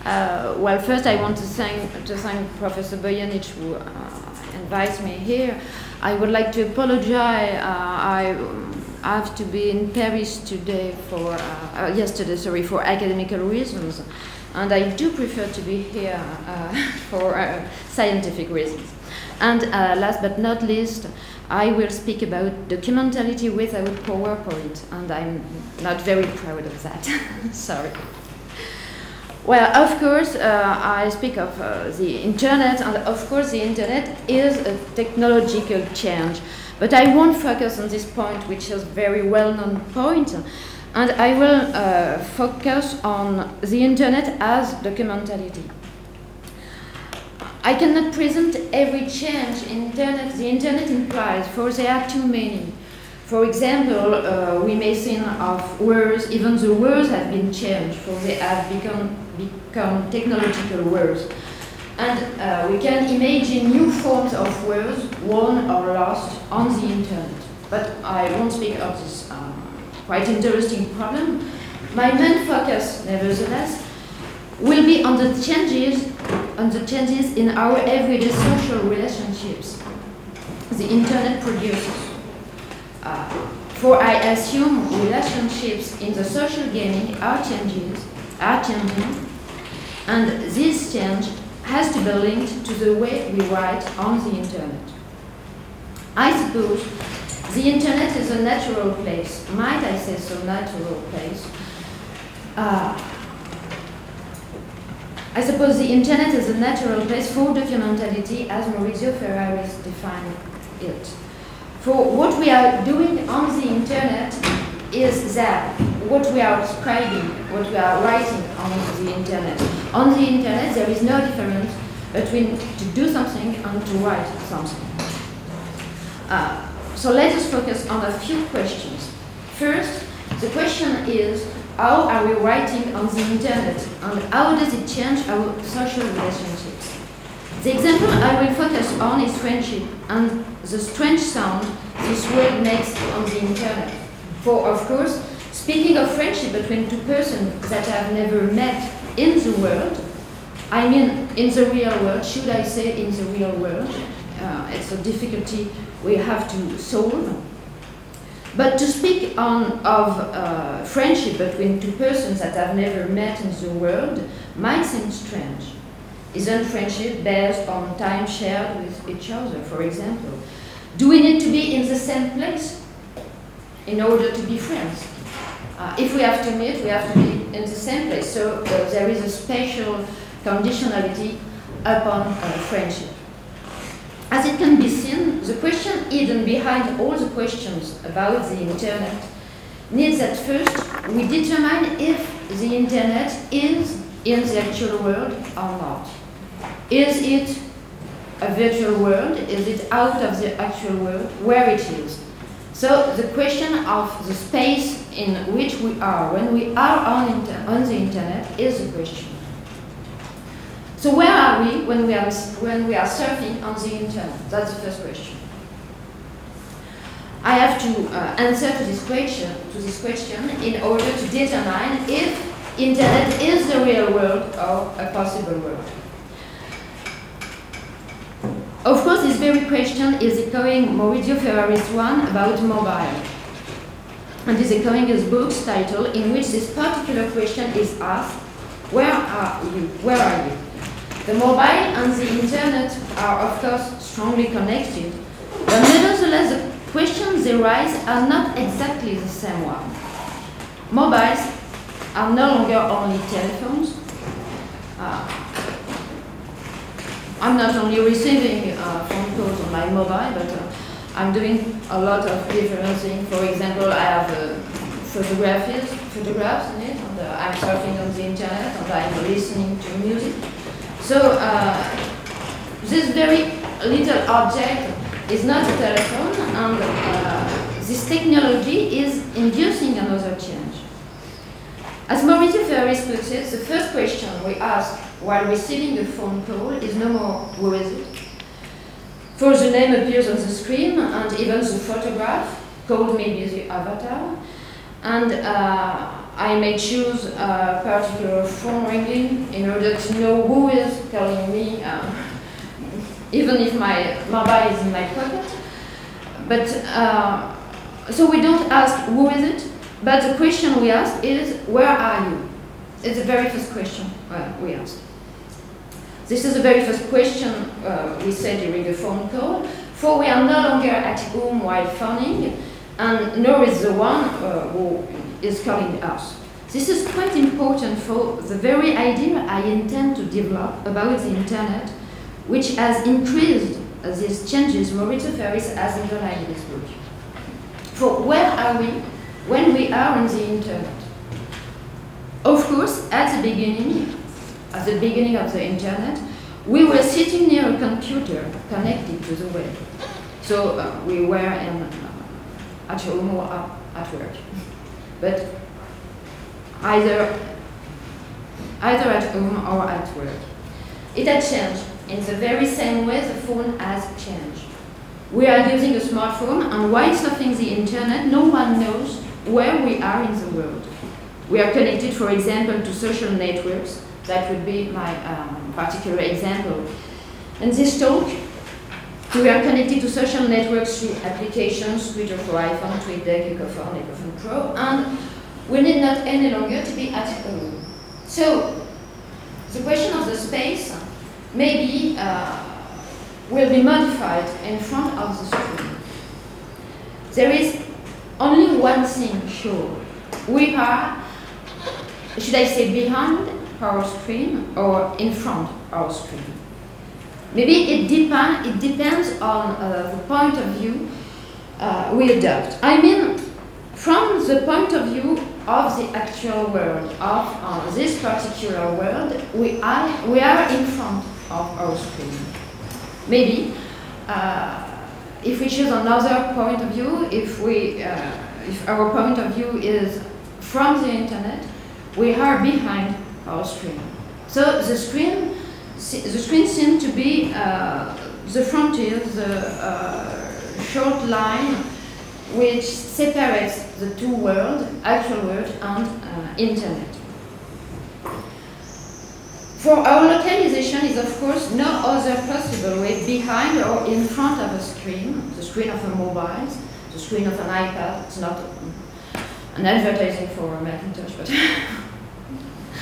Well, first I want to thank Professor Bojanic who invites me here. I would like to apologize. I have to be in Paris today yesterday, for academical reasons, and I do prefer to be here for scientific reasons. And last but not least, I will speak about documentality without PowerPoint, and I'm not very proud of that. Sorry. Well, of course, I speak of the internet, and of course the internet is a technological change. But I won't focus on this point, which is a very well-known point, and I will focus on the internet as documentality. I cannot present every change in the internet implies, for there are too many. For example, we may think of words, even the words have been changed, for they have become technological words. And we can imagine new forms of words, won or lost, on the internet. But I won't speak of this quite interesting problem. My main focus, nevertheless, will be on the changes in our everyday social relationships the internet produces. For I assume relationships in the social gaming are changing, and this change has to be linked to the way we write on the internet. I suppose the internet is a natural place. Might I say so, natural place? I suppose the internet is a natural place for documentality as Maurizio Ferraris defined it. For what we are doing on the internet is that what we are scribing, what we are writing on the internet. On the internet there is no difference between to do something and to write something. So let us focus on a few questions. First, the question is, how are we writing on the internet and how does it change our social relationships? The example I will focus on is friendship and the strange sound this word makes on the internet. For, of course, speaking of friendship between two persons that have never met in the world, I mean in the real world, should I say in the real world? It's a difficulty we have to solve. But to speak of friendship between two persons that have never met in the world might seem strange. Isn't friendship based on time shared with each other, for example? Do we need to be in the same place in order to be friends? If we have to meet, we have to be in the same place. So there is a special conditionality upon friendship. As it can be seen, the question hidden behind all the questions about the internet needs that first we determine if the internet is in the actual world or not. Is it a virtual world? Is it out of the actual world? Where it is? So the question of the space in which we are when we are on the internet is the question. So where are we when we are surfing on the internet? That's the first question. I have to answer to this question in order to determine if internet is the real world or a possible world. Of course, this very question is echoing Maurizio Ferraris' one about mobile, and is echoing his book's title in which this particular question is asked: where are you? Where are you? The mobile and the internet are, of course, strongly connected, but nevertheless, the questions they raise are not exactly the same one. Mobiles are no longer only telephones. I'm not only receiving phone calls on my mobile, but I'm doing a lot of different things. For example, I have photographs in it, and I'm surfing on the internet, and I'm listening to music. So this very little object is not a telephone, and this technology is inducing another change. As Maurizio Ferraris puts it, the first question we ask while receiving a phone call is no more who is it, for the name appears on the screen and even the photograph, called maybe the avatar, and I may choose a particular phone ringing in order to know who is calling me, even if my mobile is in my pocket. But so we don't ask who is it, but the question we ask is, where are you? It's the very first question we ask. This is the very first question we said during the phone call, for we are no longer at home while phoning, and nor is the one who is calling us. This is quite important for the very idea I intend to develop about the Internet, which has increased these changes Maurizio Ferris has underlined in his book. For where are we when we are on the Internet? Of course, at the beginning of the Internet, we were sitting near a computer connected to the web. So we were at home or at work. But either at home or at work. It had changed. In the very same way the phone has changed. We are using a smartphone, and while surfing the Internet, no one knows where we are in the world. We are connected, for example, to social networks. That would be my particular example. In this talk, we are connected to social networks through applications, Twitter for iPhone, TweetDeck, Ecophone, Ecophone Pro, and we need not any longer to be at home. So, the question of the space maybe will be modified in front of the screen. There is only one thing sure. We are, should I say, behind our screen or in front of our screen. Maybe it depends on the point of view we adopt. I mean, from the point of view of the actual world, of this particular world, we are in front of our screen. Maybe, if we choose another point of view, if our point of view is from the Internet, we are behind our screen. So the screen seems to be the frontier, the short line which separates the two worlds, actual world and Internet. For our localization is of course no other possible way behind or in front of a screen, the screen of a mobile, the screen of an iPad. It's not an advertising for Macintosh, but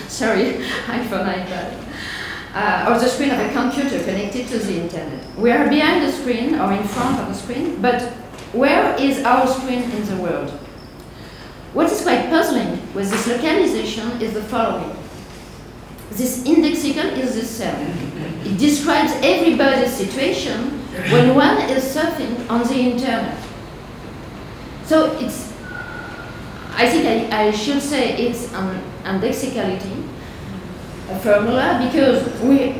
sorry, iPhone, iPad. Or the screen of a computer connected to the Internet. We are behind the screen or in front of the screen, but where is our screen in the world? What is quite puzzling with this localization is the following. This indexical is the same. It describes everybody's situation when one is surfing on the Internet. So it's, I think I should say it's an indexicality, a formula, because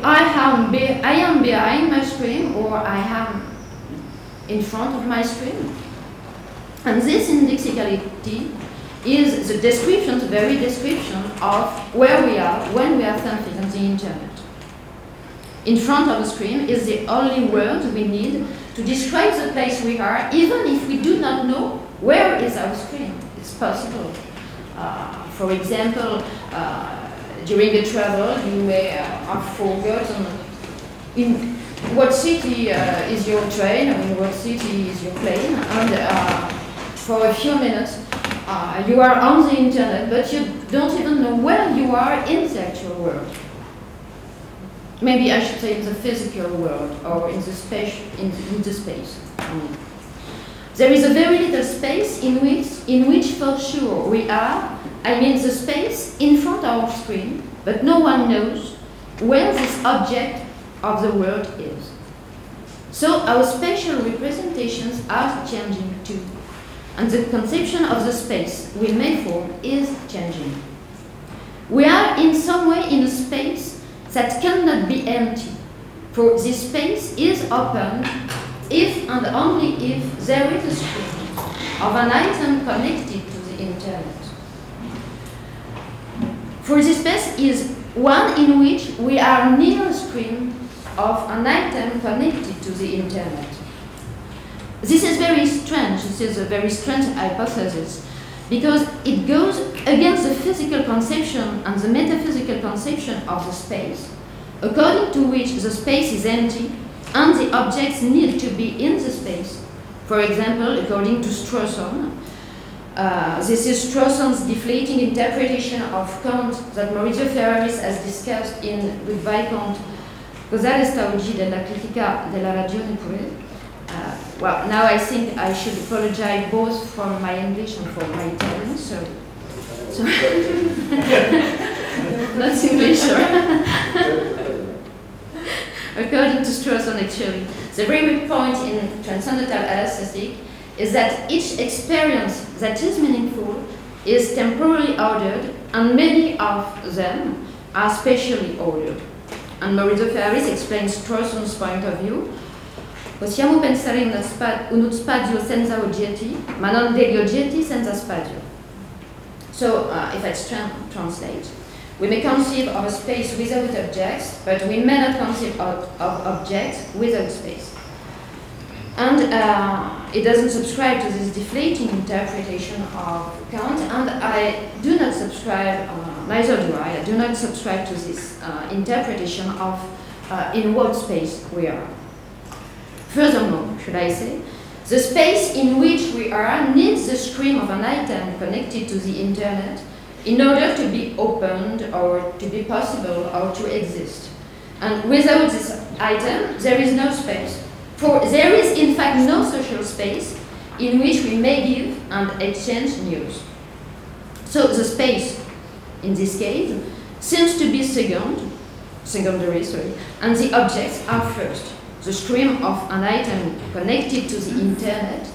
I am behind my screen or I am in front of my screen. And this indexicality is the description, the very description of where we are when we are surfing on the Internet. In front of the screen is the only word we need to describe the place we are, even if we do not know where is our screen. It's possible. For example, during a travel, you may have forgotten in what city is your train, or in what city is your plane, and for a few minutes you are on the Internet, but you don't even know where you are in the actual world. Maybe I should say in the physical world or in the space. There is a very little space in which for sure we are. I mean the space in front of our screen, but no one knows where this object of the world is. So our spatial representations are changing too. And the conception of the space we may form is changing. We are in some way in a space that cannot be empty, for this space is open if and only if there is a screen of an item connected to the Internet. For this space is one in which we are near a screen of an item connected to the Internet. This is very strange. This is a very strange hypothesis, because it goes against the physical conception and the metaphysical conception of the space, according to which the space is empty and the objects need to be in the space. For example, according to Strawson, this is Strawson's deflating interpretation of Kant that Maurizio Ferraris has discussed with Visconti, Cosa resta oggi della critica della ragione pure? Well, now I think I should apologize both for my English and for my Italian, so not English, According to Strawson, actually, the very weak point in transcendental aesthetic is that each experience that is meaningful is temporally ordered, and many of them are spatially ordered. And Maurizio Ferraris explains Strawson's point of view. Possiamo pensare in uno spazio senza oggetti, ma non degli oggetti senza spazio. So, if I translate, we may conceive of a space without objects, but we may not conceive of objects without space. And it doesn't subscribe to this deflating interpretation of Kant, and I do not subscribe, neither do I do not subscribe to this interpretation of in what space we are. Furthermore, should I say, the space in which we are needs the stream of an item connected to the internet in order to be opened or to be possible or to exist. And without this item, there is no space. For there is in fact no social space in which we may give and exchange news. So the space, in this case, seems to be secondary, and the objects are first. The stream of an item connected to the internet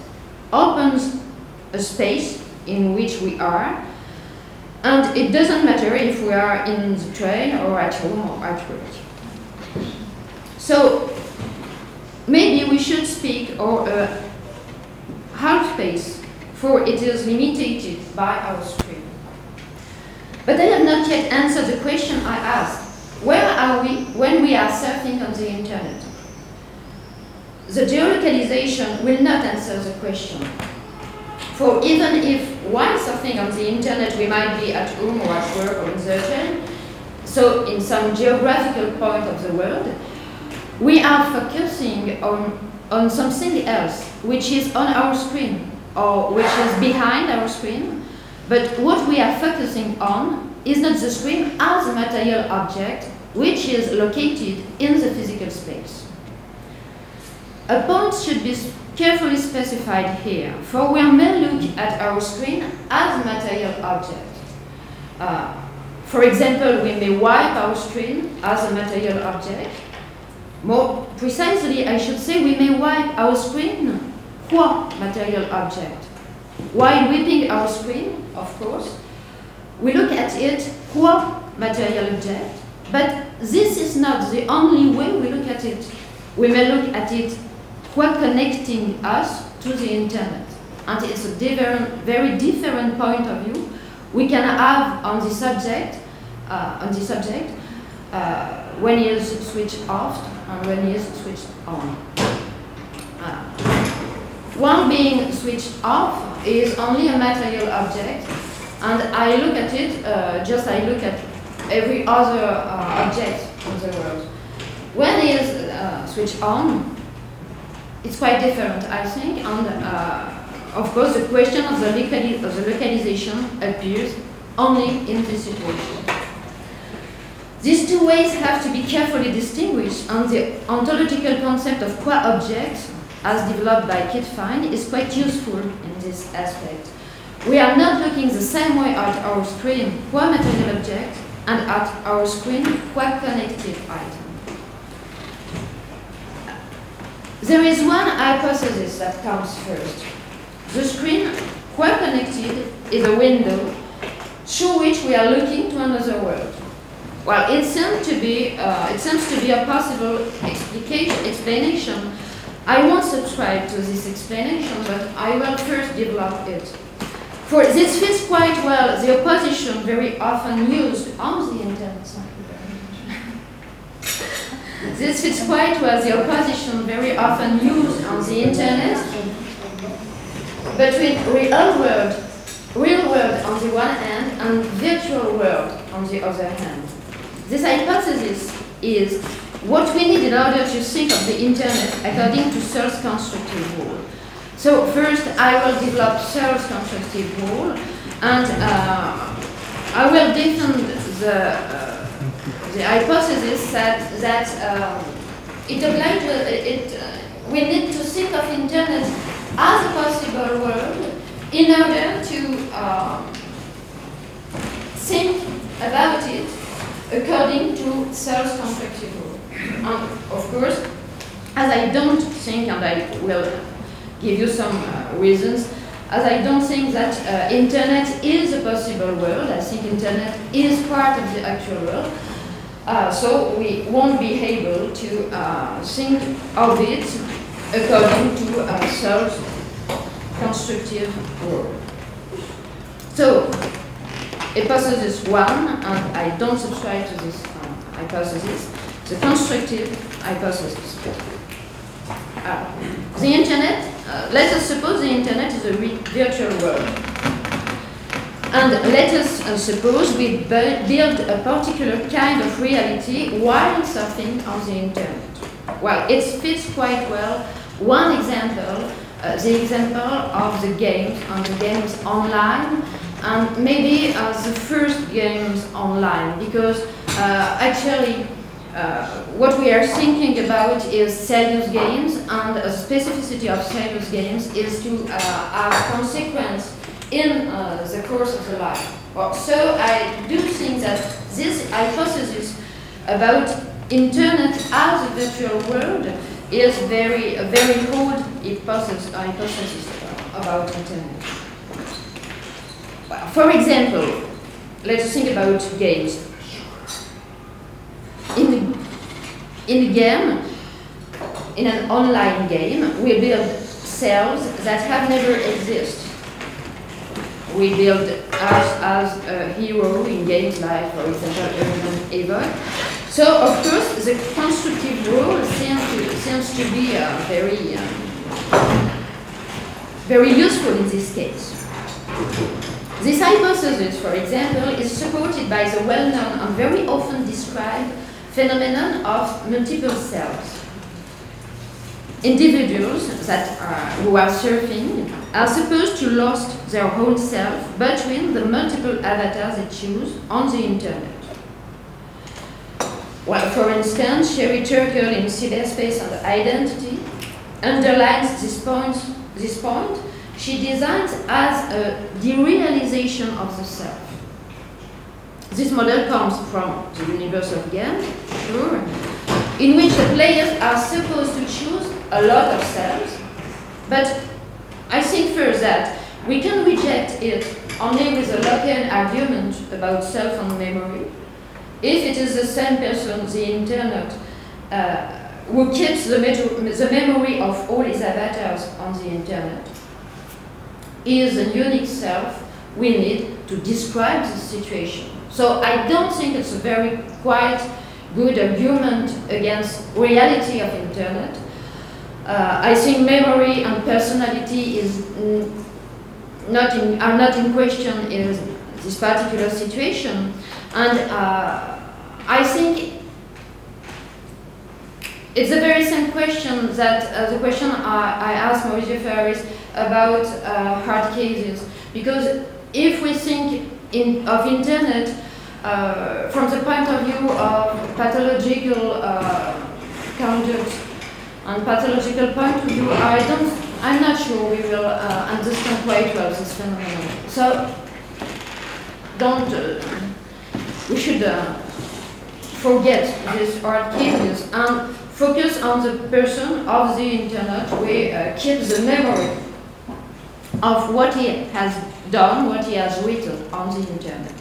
opens a space in which we are, and it doesn't matter if we are in the train or at home or at work. So maybe we should speak of a half space, for it is limited by our screen. But I have not yet answered the question I asked. Where are we when we are surfing on the internet? The geolocalization will not answer the question. For even if while surfing on the internet we might be at home or at work or in the train, so in some geographical point of the world, we are focusing on something else, which is on our screen, or which is behind our screen, but what we are focusing on is not the screen as a material object, which is located in the physical space. A point should be carefully specified here, for we may look at our screen as a material object. For example, we may wipe our screen as a material object. More precisely, I should say, we may wipe our screen qua material object. While wiping our screen, of course, we look at it qua material object, but this is not the only way we look at it. We may look at it qua connecting us to the internet, and it's a very different point of view we can have on the subject, when he is switched off and when he is switched on. One being switched off is only a material object, and I look at it just I look at every other object in the world. When he is switched on, it's quite different, I think, and of course the question of the localization appears only in this situation. These two ways have to be carefully distinguished, and the ontological concept of qua-object, as developed by Kit Fine, is quite useful in this aspect. We are not looking the same way at our screen qua-material object and at our screen qua-connected item. There is one hypothesis that comes first. The screen, qua-connected, is a window through which we are looking to another world. Well, it seems to be a possible explanation. I won't subscribe to this explanation, but I will first develop it. For this fits quite well the opposition very often used on the internet. This fits quite well the opposition very often used on the internet between real world real world on the one hand and virtual world on the other hand. This hypothesis is what we need in order to think of the internet according to Searle's constructive rule. So first I will develop Searle's constructive rule, and I will defend the hypothesis that we need to think of internet as a possible world in order to think about it according to Searle's constructive rule. And of course, as I don't think, and I will give you some reasons, as I don't think that internet is a possible world, I think internet is part of the actual world, so we won't be able to think of it according to Searle's constructive rule. So, hypothesis one, and I don't subscribe to this hypothesis, the constructive hypothesis. The internet, let us suppose the internet is a virtual world. And let us suppose we build a particular kind of reality while surfing on the internet. Well, it fits quite well. One example, the example of the games, and the games online, and maybe the first games online, because actually what we are thinking about is serious games, and the specificity of serious games is to have consequence in the course of the life. Well, so I do think that this hypothesis about internet as a virtual world is a very good hypothesis about internet. Well, for example, let's think about games. In a game, in an online game, we build cells that have never existed. We build as a hero in games like, for example, Urban Evoque. So, of course, the constructive rule seems to be very useful in this case. This hypothesis, for example, is supported by the well-known and very often described phenomenon of multiple selves. Individuals who are surfing are supposed to lose their whole self between the multiple avatars they choose on the internet. Well, for instance, Sherry Turkle in Cyberspace and Identity underlines this point. She designs as a derealization of the self. This model comes from the universe of games, sure, in which the players are supposed to choose a lot of selves, but I think first that we can reject it only with a Lockean argument about self and memory. If it is the same person, the internet, who keeps the memory of all his avatars on the internet, is a unique self we need to describe the situation. So I don't think it's a very quite good argument against reality of internet. I think memory and personality are not in question in this particular situation, and I think it's the very same question that the question I asked Mauricio Ferris about hard cases, because if we think of internet from the point of view of pathological conduct and pathological point of view, I'm not sure we will understand quite well this phenomenon. So we should forget these hard cases and focus on the person of the internet who keeps the memory of what he has done, what he has written on the internet.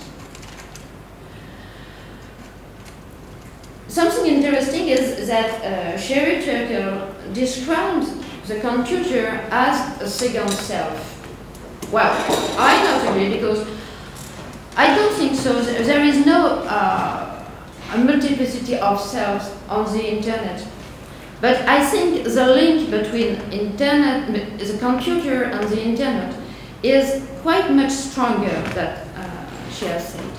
Something interesting is that Sherry Turkle describes the computer as a second self. Well, I don't agree, because I don't think so. There is no a multiplicity of selves on the internet. But I think the link between internet, the computer and the internet is quite much stronger than she has said.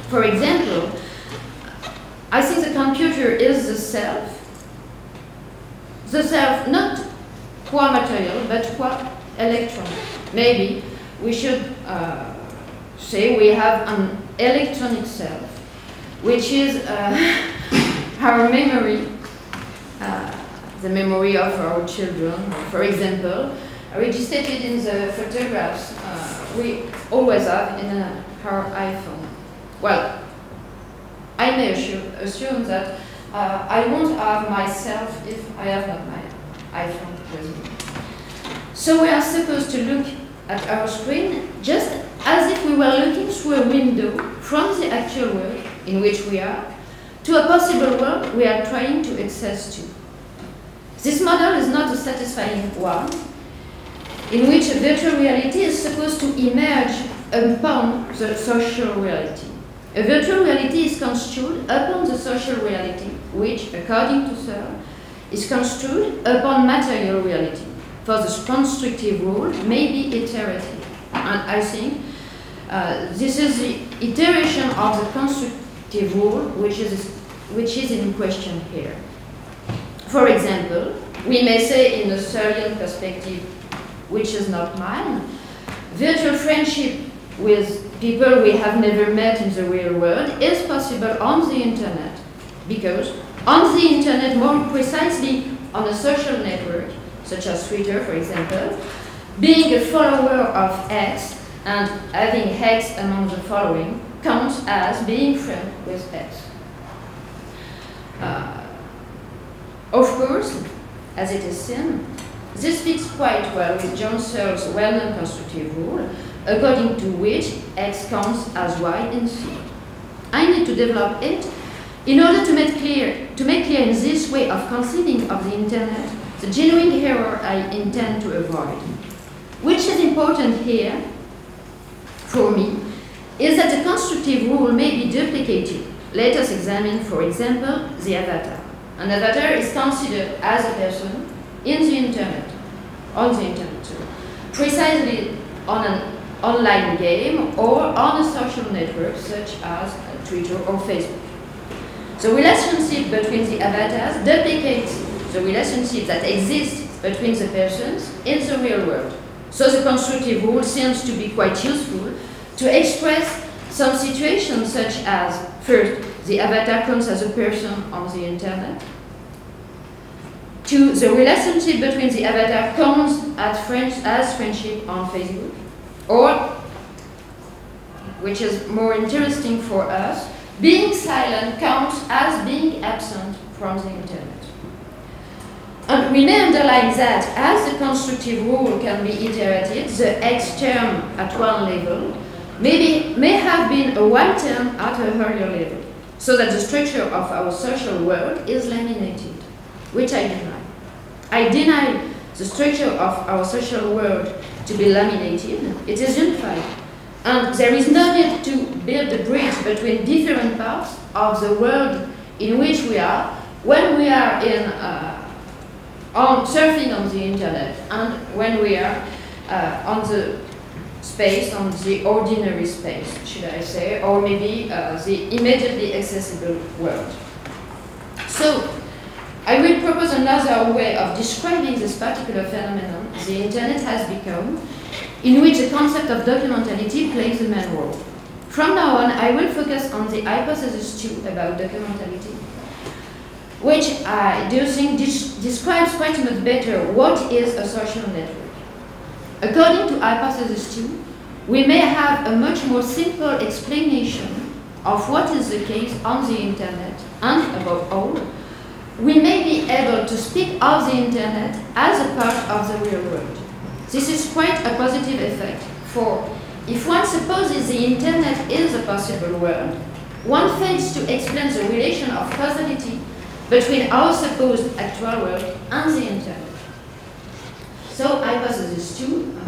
For example, I think the computer is the self not qua material, but qua electron. Maybe we should say we have an electronic self, which is our memory, the memory of our children, for example, registered in the photographs we always have in our iPhone. Well, I may assume that I won't have myself if I have not my iPhone with me. So we are supposed to look at our screen just as if we were looking through a window from the actual world in which we are to a possible world we are trying to access to. This model is not a satisfying one, in which a virtual reality is supposed to emerge upon the social reality. A virtual reality is construed upon the social reality, which, according to Searle, is construed upon material reality. For the constructive rule may be iterative. And I think this is the iteration of the constructive rule which is in question here. For example, we may say in a Searlean perspective, which is not mine, virtual friendship with people we have never met in the real world is possible on the internet, because on the internet, more precisely on a social network, such as Twitter, for example, being a follower of X and having X among the following counts as being friend with X. Of course, as it is seen, this fits quite well with John Searle's well-known constructive rule, according to which X counts as Y in C. I need to develop it in order to make clear in this way of conceiving of the internet the genuine error I intend to avoid. Which is important here, for me, is that the constructive rule may be duplicated. Let us examine, for example, the avatar. An avatar is considered as a person on the internet, precisely on an online game or on a social network such as Twitter or Facebook. The relationship between the avatars duplicates the relationship that exists between the persons in the real world. So the constructive rule seems to be quite useful to express some situations such as, first, the avatar counts as a person on the internet. Two, the relationship between the avatar counts as friendship on Facebook. Or, which is more interesting for us, being silent counts as being absent from the internet. And we may underline that as the constructive rule can be iterated, the X term at one level may have been a Y term at a earlier level, so that the structure of our social world is laminated, which I deny. I deny the structure of our social world to be laminated. It is unified. And there is no need to build a bridge between different parts of the world in which we are when we are surfing on the internet and when we are on the space, on the ordinary space, should I say, or maybe the immediately accessible world. So, I will propose another way of describing this particular phenomenon the internet has become, in which the concept of documentality plays a main role. From now on, I will focus on the hypothesis 2 about documentality, which I do think describes quite a much better what is a social network. According to hypothesis 2, we may have a much more simple explanation of what is the case on the internet, and above all, we may be able to speak of the internet as a part of the real world. This is quite a positive effect, for if one supposes the internet is a possible world, one fails to explain the relation of causality between our supposed actual world and the internet. So, hypothesis 2,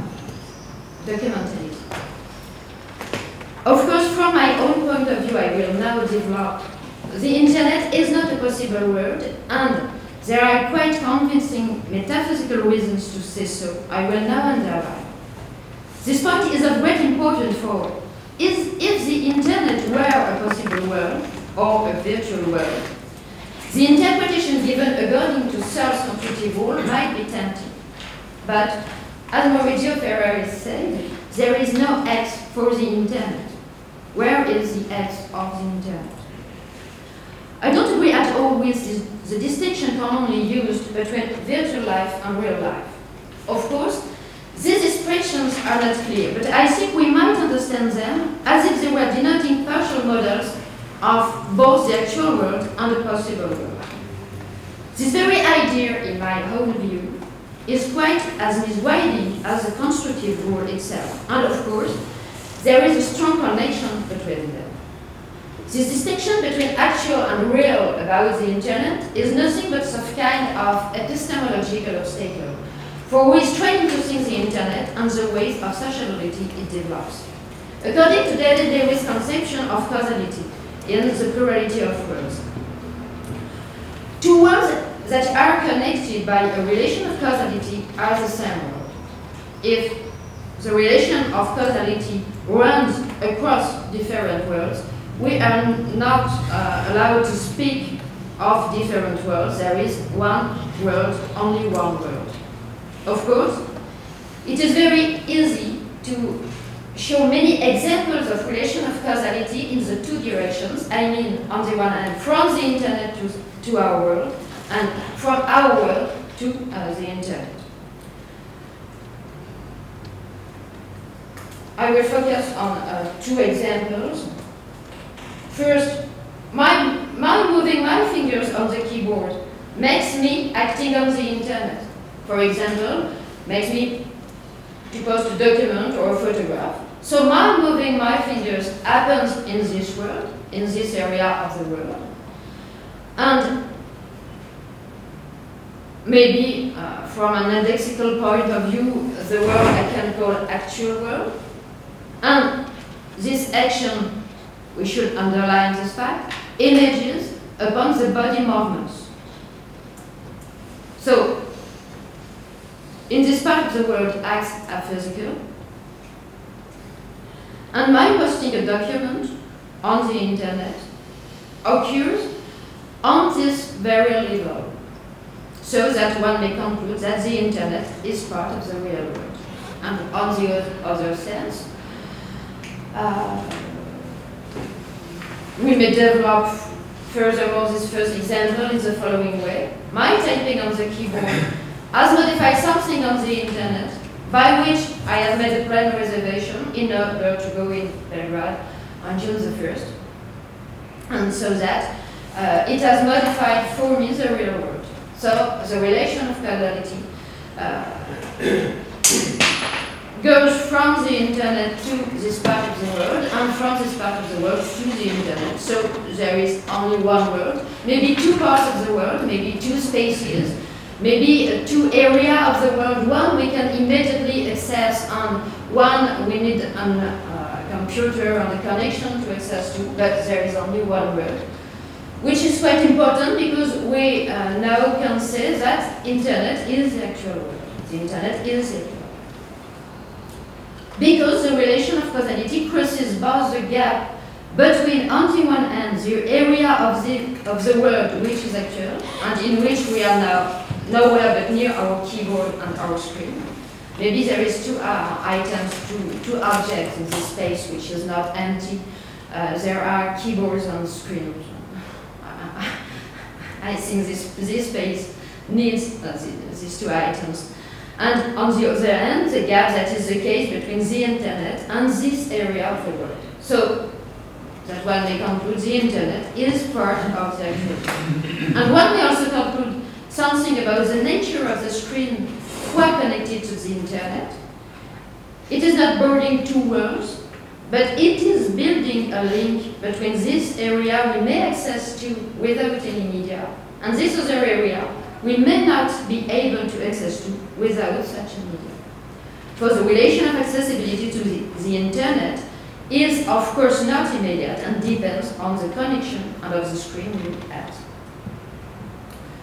documentality. Of course, from my own point of view, I will now develop the internet is not a possible world, and there are quite convincing metaphysical reasons to say so. I will now underline. This point is of great importance for if the internet were a possible world or a virtual world, the interpretation given according to Searle's constructive rule might be tempting. But as Maurizio Ferrari said, there is no X for the internet. Where is the X of the internet? I don't agree at all with the distinction commonly used between virtual life and real life. Of course, these expressions are not clear, but I think we might understand them as if they were denoting partial models of both the actual world and the possible world. This very idea, in my own view, is quite as misguiding as the constructive rule itself, and of course, there is a strong connection between them. This distinction between actual and real about the internet is nothing but some kind of epistemological obstacle for who is trying to think the internet and the ways of sociality it develops. According to David Lewis' conception of causality in The Plurality of Worlds, two worlds that are connected by a relation of causality are the same world. If the relation of causality runs across different worlds, we are not allowed to speak of different worlds. There is one world, only one world. Of course, it is very easy to show many examples of relation of causality in the two directions. I mean, on the one hand, from the internet to our world, and from our world to the internet. I will focus on two examples. First, my moving my fingers on the keyboard makes me acting on the internet. For example, makes me to post a document or a photograph. So my moving my fingers happens in this world, in this area of the world. And maybe from an indexical point of view, the world I can call actual world. And this action, we should underline this fact, images upon the body movements. So, in this part of the world, acts are physical. And my posting a document on the internet occurs on this very level, so that one may conclude that the internet is part of the real world. And on the other sense, we may develop furthermore this first example in the following way. My typing on the keyboard has modified something on the internet by which I have made a plane reservation in order to go in Belgrade on June the 1st. And so that it has modified for me the real world. So the relation of causality goes from the internet to this part of the world, and from this part of the world to the internet. So there is only one world, maybe two parts of the world, maybe two spaces, maybe two areas of the world. One we can immediately access, and one we need a computer and a connection to access to, but there is only one world. Which is quite important because we now can say that internet is the actual world. The internet is the actual world. Because the relation of causality crosses both the gap between, on the one hand, the area of the world which is actual, and in which we are now nowhere but near our keyboard and our screen. Maybe there is two items, two objects in this space which is not empty. There are keyboards on the screen. I think this space needs these two items. And on the other hand, the gap that is the case between the internet and this area of the world. So that one may conclude the internet is part of the actual world. And one may also conclude something about the nature of the screen while connected to the internet. It is not boarding two worlds, but it is building a link between this area we may access to without any media, and this other area we may not be able to access to without such a media. For the relation of accessibility to the internet is of course not immediate and depends on the connection and of the screen you have.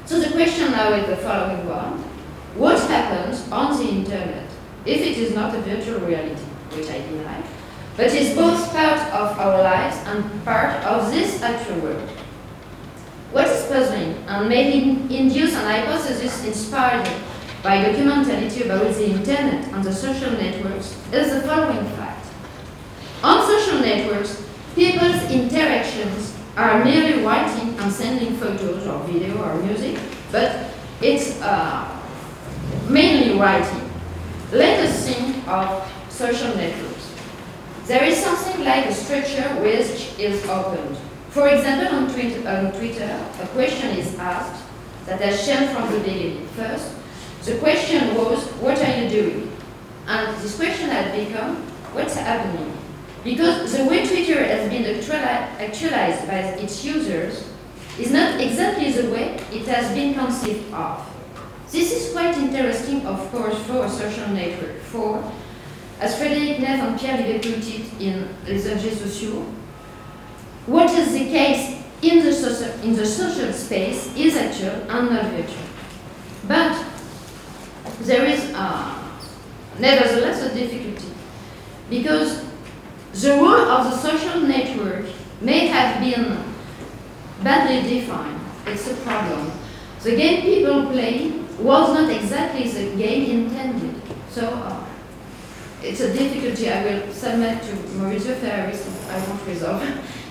So the question now is the following one. What happens on the internet if it is not a virtual reality? which I deny, but is both part of our lives and part of this actual world. What is puzzling and may induce an hypothesis inspired by documentality about the internet and the social networks is the following fact. On social networks, people's interactions are merely writing and sending photos or video or music, but it's mainly writing. Let us think of social networks. There is something like a structure which is opened. For example, on Twitter, a question is asked that has changed from the beginning. First, the question was, what are you doing? And this question has become, what's happening? Because the way Twitter has been actualized by its users is not exactly the way it has been conceived of. This is quite interesting, of course, for a social network. For, as Frédéric Neff and Pierre Livet put it in Les Objets Sociaux, what is the case in the social space is actual and not virtual. But there is nevertheless a difficulty, because the role of the social network may have been badly defined. It's a problem. The game people play was not exactly the game intended. So it's a difficulty I will submit to Maurizio Ferraris, I won't resolve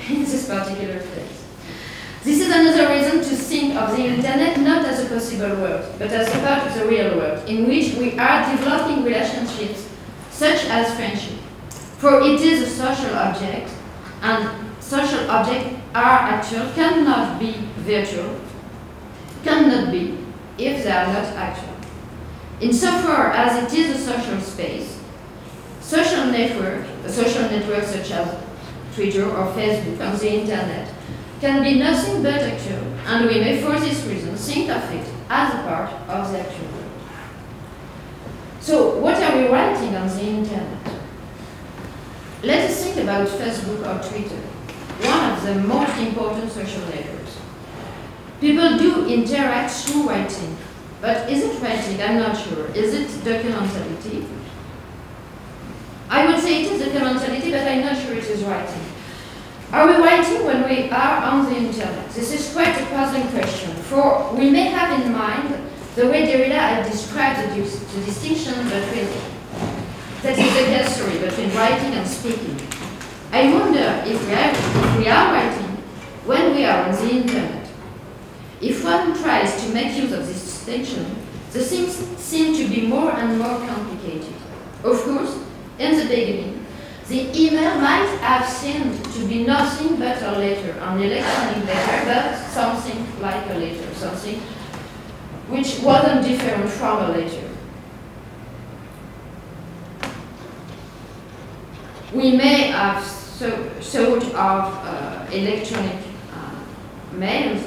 in this particular case. This is another reason to think of the internet not as a possible world, but as a part of the real world, in which we are developing relationships such as friendship. For it is a social object, and social objects are actual, cannot be virtual, cannot be if they are not actual. Insofar as it is a social space, social networks such as Twitter or Facebook on the internet can be nothing but actual, and we may for this reason think of it as a part of the actual world. So what are we writing on the internet? Let us think about Facebook or Twitter, one of the most important social networks. People do interact through writing, but is it writing? I'm not sure. Is it documentality? I would say it is documentality, but I'm not sure it is writing. Are we writing when we are on the internet? This is quite a puzzling question, for we may have in mind the way Derrida had described the distinction between, that is the history between writing and speaking. I wonder if we are writing when we are on the internet. If one tries to make use of this distinction, the things seem to be more and more complicated. Of course, in the beginning, the email might have seemed to be nothing but a letter, an electronic letter, but something like a letter, something which wasn't different from a letter. We may have thought of electronic mails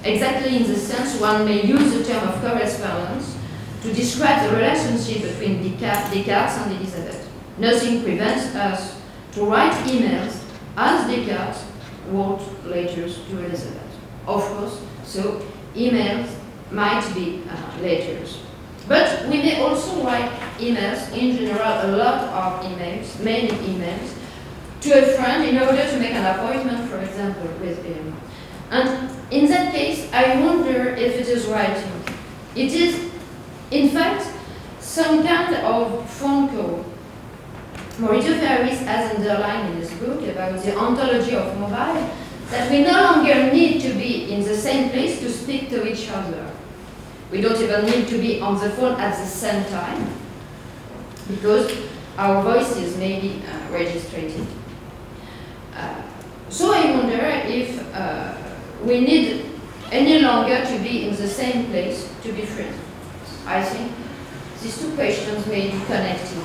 exactly in the sense one may use the term of correspondence to describe the relationship between Descartes and Elizabeth. Nothing prevents us to write emails as Descartes wrote letters to Elizabeth. Of course, so emails might be letters. But we may also write emails, in general a lot of emails, many emails, to a friend in order to make an appointment, for example, with him. And in that case, I wonder if it is writing. It is, in fact, some kind of phone call. Maurizio Ferraris has underlined in his book about the ontology of mobile that we no longer need to be in the same place to speak to each other. We don't even need to be on the phone at the same time, because our voices may be registered. So I wonder if we need any longer to be in the same place to be friends. I think these two questions may be connected.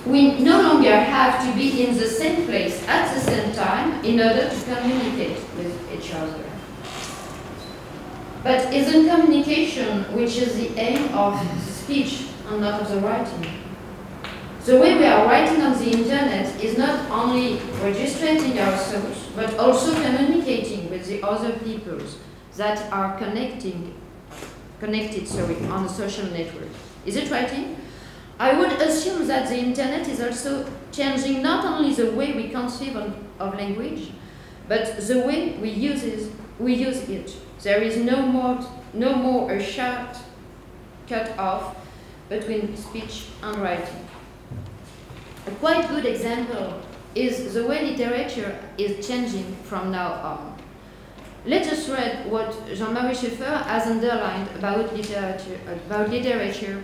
We no longer have to be in the same place at the same time in order to communicate with each other. But isn't communication, which is the aim of speech and not of the writing? The way we are writing on the internet is not only registering our thoughts, but also communicating with the other peoples that are connected on the social network. Is it writing? I would assume that the internet is also changing not only the way we conceive of language, but the way we use it. There is no more a sharp cut off between speech and writing. A quite good example is the way literature is changing from now on. Let us read what Jean-Marie Schaeffer has underlined about literature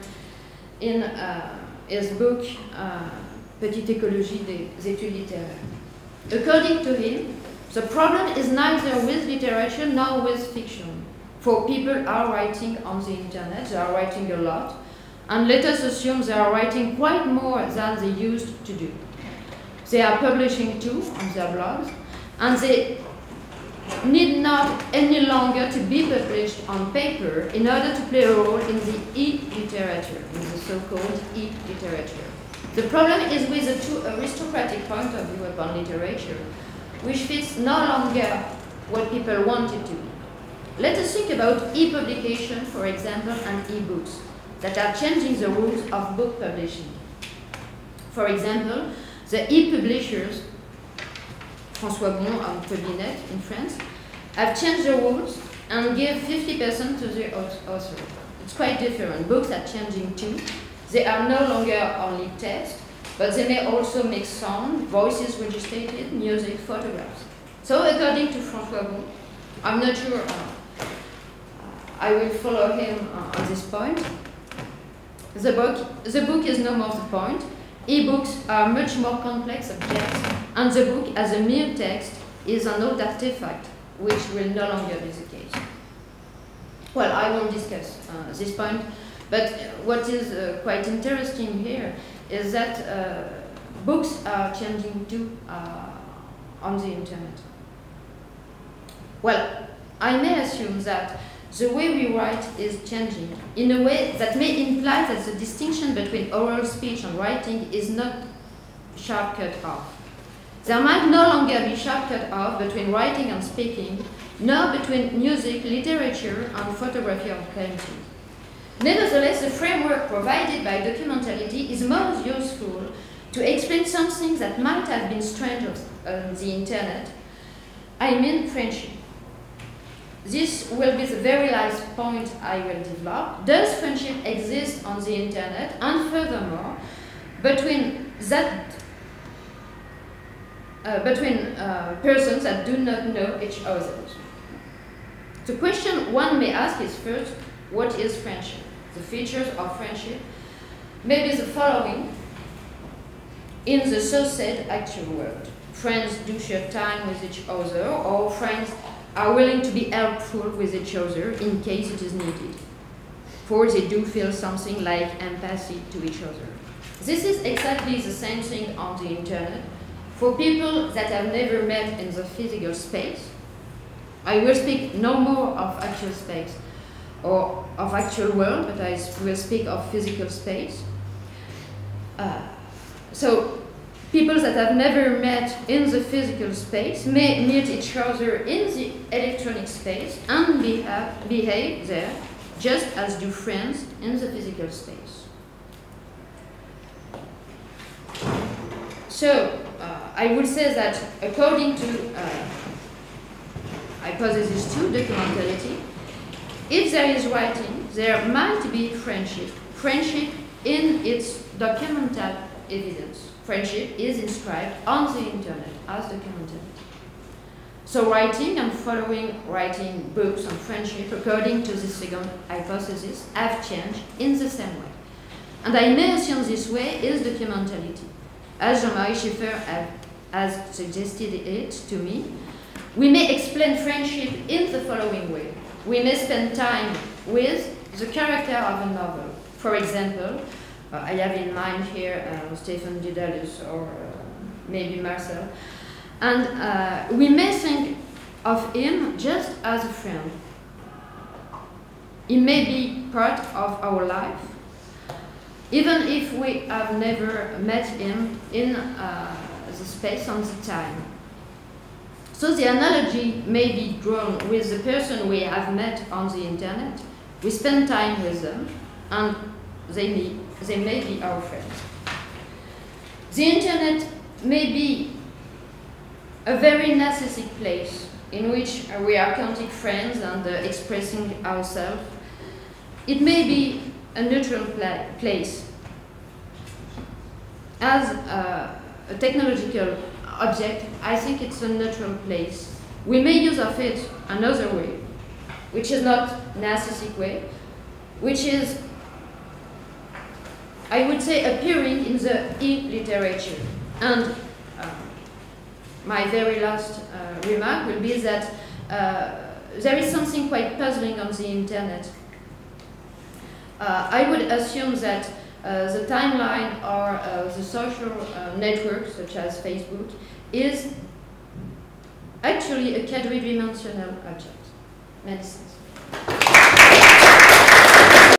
in his book Petite écologie des études littéraires. According to him, the problem is neither with literature nor with fiction. For people are writing on the internet, they are writing a lot, and let us assume they are writing quite more than they used to do. They are publishing too on their blogs, and they need not any longer to be published on paper in order to play a role in the e-literature, in the so-called e-literature. The problem is with the too aristocratic point of view upon literature, which fits no longer what people want it to be. Let us think about e-publication, for example, and e-books that are changing the rules of book publishing. For example, the e-publishers, François Bon and Tobinet in France, have changed the rules and give 50% to the author. It's quite different. Books are changing too. They are no longer only text, but they may also make sound, voices registered, music, photographs. So according to François Bon, I'm not sure I will follow him on this point. The book is no more the point. E-books are much more complex objects, and the book as a mere text is an old artifact, which will no longer be the case. Well, I won't discuss this point, but what is quite interesting here is that books are changing too on the internet. Well, I may assume that the way we write is changing in a way that may imply that the distinction between oral speech and writing is not sharp cut off. There might no longer be sharp cut off between writing and speaking, nor between music, literature, and photography or painting. Nevertheless, the framework provided by Documentality is most useful to explain something that might have been strange on the internet. I mean friendship. This will be the very last point I will develop. Does friendship exist on the internet? And furthermore, between persons that do not know each other. The question one may ask is first, what is friendship? The features of friendship may be the following. In the so-said actual world, friends do share time with each other, or friends are willing to be helpful with each other in case it is needed, for they do feel something like empathy to each other. This is exactly the same thing on the internet. For people that have never met in the physical space, I will speak no more of actual space or of actual world, but I will speak of physical space. So people that have never met in the physical space may meet each other in the electronic space and behave there just as do friends in the physical space. So I would say that according to hypothesis 2, documentality, if there is writing, there might be friendship. Friendship in its documental evidence. Friendship is inscribed on the internet as documentality. So writing and following writing books on friendship, according to the second hypothesis, have changed in the same way. And I may assume this way is documentality. As Jean-Marie Schaeffer has suggested it to me, we may explain friendship in the following way. We may spend time with the character of a novel. For example, I have in mind here Stephen Dedalus or maybe Marcel. And we may think of him just as a friend. He may be part of our life, even if we have never met him in the space and the time. So the analogy may be drawn with the person we have met on the internet. We spend time with them, and they may be our friends. The internet may be a very narcissistic place in which we are counting friends and expressing ourselves. It may be a neutral place. As a technological object, I think it's a neutral place. We may use of it another way, which is not narcissistic way, which is, I would say, appearing in the e-literature. And my very last remark will be that there is something quite puzzling on the internet. I would assume that the timeline or the social network, such as Facebook, is actually a quadridimensional object. Many thanks.